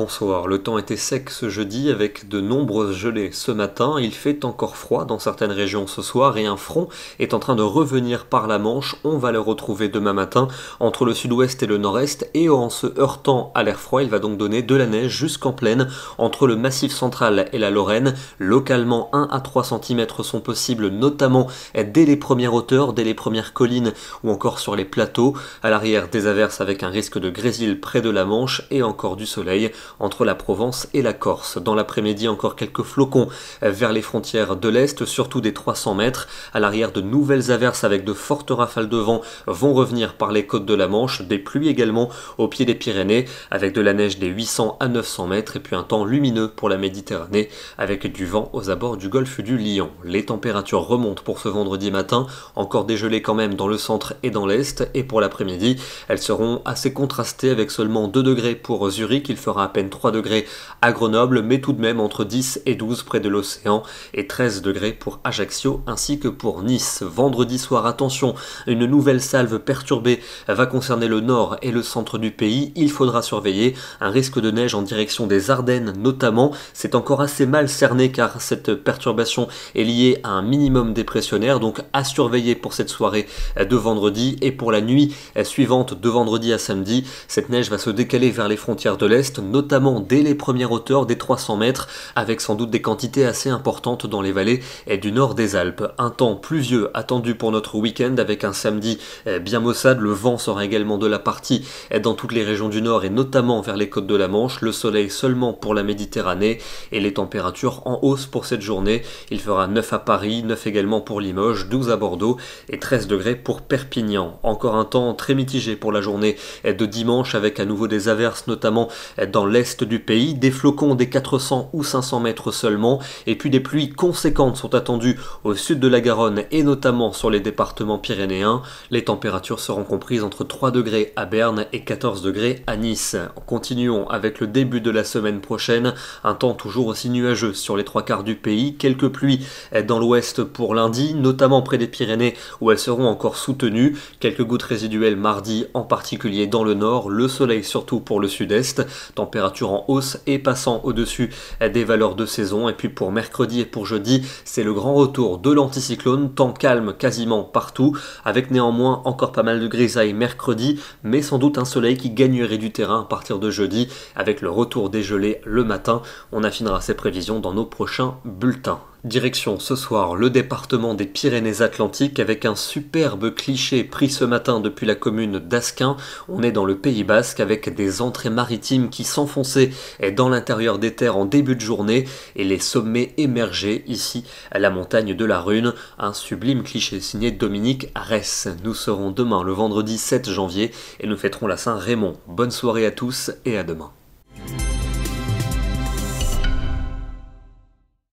Bonsoir, le temps était sec ce jeudi avec de nombreuses gelées ce matin, il fait encore froid dans certaines régions ce soir et un front est en train de revenir par la Manche, on va le retrouver demain matin entre le sud-ouest et le nord-est et en se heurtant à l'air froid il va donc donner de la neige jusqu'en plaine entre le massif central et la Lorraine, localement 1 à 3 cm sont possibles notamment dès les premières hauteurs, dès les premières collines ou encore sur les plateaux, à l'arrière des averses avec un risque de grésil près de la Manche et encore du soleil entre la Provence et la Corse. Dans l'après-midi, encore quelques flocons vers les frontières de l'Est, surtout des 300 mètres. À l'arrière, de nouvelles averses avec de fortes rafales de vent vont revenir par les côtes de la Manche. Des pluies également au pied des Pyrénées, avec de la neige des 800 à 900 mètres. Et puis un temps lumineux pour la Méditerranée, avec du vent aux abords du golfe du Lion. Les températures remontent pour ce vendredi matin. Encore des gelées quand même dans le centre et dans l'Est. Et pour l'après-midi, elles seront assez contrastées avec seulement 2 degrés pour Zurich. Il fera à peine 3 degrés à Grenoble, mais tout de même entre 10 et 12 près de l'océan et 13 degrés pour Ajaccio ainsi que pour Nice. Vendredi soir, attention, une nouvelle salve perturbée va concerner le nord et le centre du pays. Il faudra surveiller un risque de neige en direction des Ardennes notamment. C'est encore assez mal cerné car cette perturbation est liée à un minimum dépressionnaire, donc à surveiller pour cette soirée de vendredi et pour la nuit suivante de vendredi à samedi. Cette neige va se décaler vers les frontières de l'Est, notamment dès les premières hauteurs des 300 mètres, avec sans doute des quantités assez importantes dans les vallées du nord des Alpes. Un temps pluvieux attendu pour notre week-end avec un samedi bien maussade. Le vent sera également de la partie dans toutes les régions du nord et notamment vers les côtes de la Manche. Le soleil seulement pour la Méditerranée et les températures en hausse pour cette journée. Il fera 9 à Paris, 9 également pour Limoges, 12 à Bordeaux et 13 degrés pour Perpignan. Encore un temps très mitigé pour la journée de dimanche avec à nouveau des averses notamment dans l'est du pays, des flocons des 400 ou 500 mètres seulement, et puis des pluies conséquentes sont attendues au sud de la Garonne et notamment sur les départements pyrénéens. Les températures seront comprises entre 3 degrés à Berne et 14 degrés à Nice. Continuons avec le début de la semaine prochaine, un temps toujours aussi nuageux sur les 3/4 du pays, quelques pluies dans l'ouest pour lundi, notamment près des Pyrénées où elles seront encore soutenues, quelques gouttes résiduelles mardi en particulier dans le nord, le soleil surtout pour le sud-est, température en hausse et passant au-dessus des valeurs de saison. Et puis pour mercredi et pour jeudi, c'est le grand retour de l'anticyclone, temps calme quasiment partout, avec néanmoins encore pas mal de grisailles mercredi, mais sans doute un soleil qui gagnerait du terrain à partir de jeudi, avec le retour des gelées le matin. On affinera ces prévisions dans nos prochains bulletins. Direction ce soir le département des Pyrénées-Atlantiques avec un superbe cliché pris ce matin depuis la commune d'Asquin. On est dans le Pays Basque avec des entrées maritimes qui s'enfonçaient dans l'intérieur des terres en début de journée et les sommets émergeaient ici à la montagne de la Rune. Un sublime cliché signé Dominique Arès. Nous serons demain le vendredi 7 janvier et nous fêterons la Saint-Raymond. Bonne soirée à tous et à demain.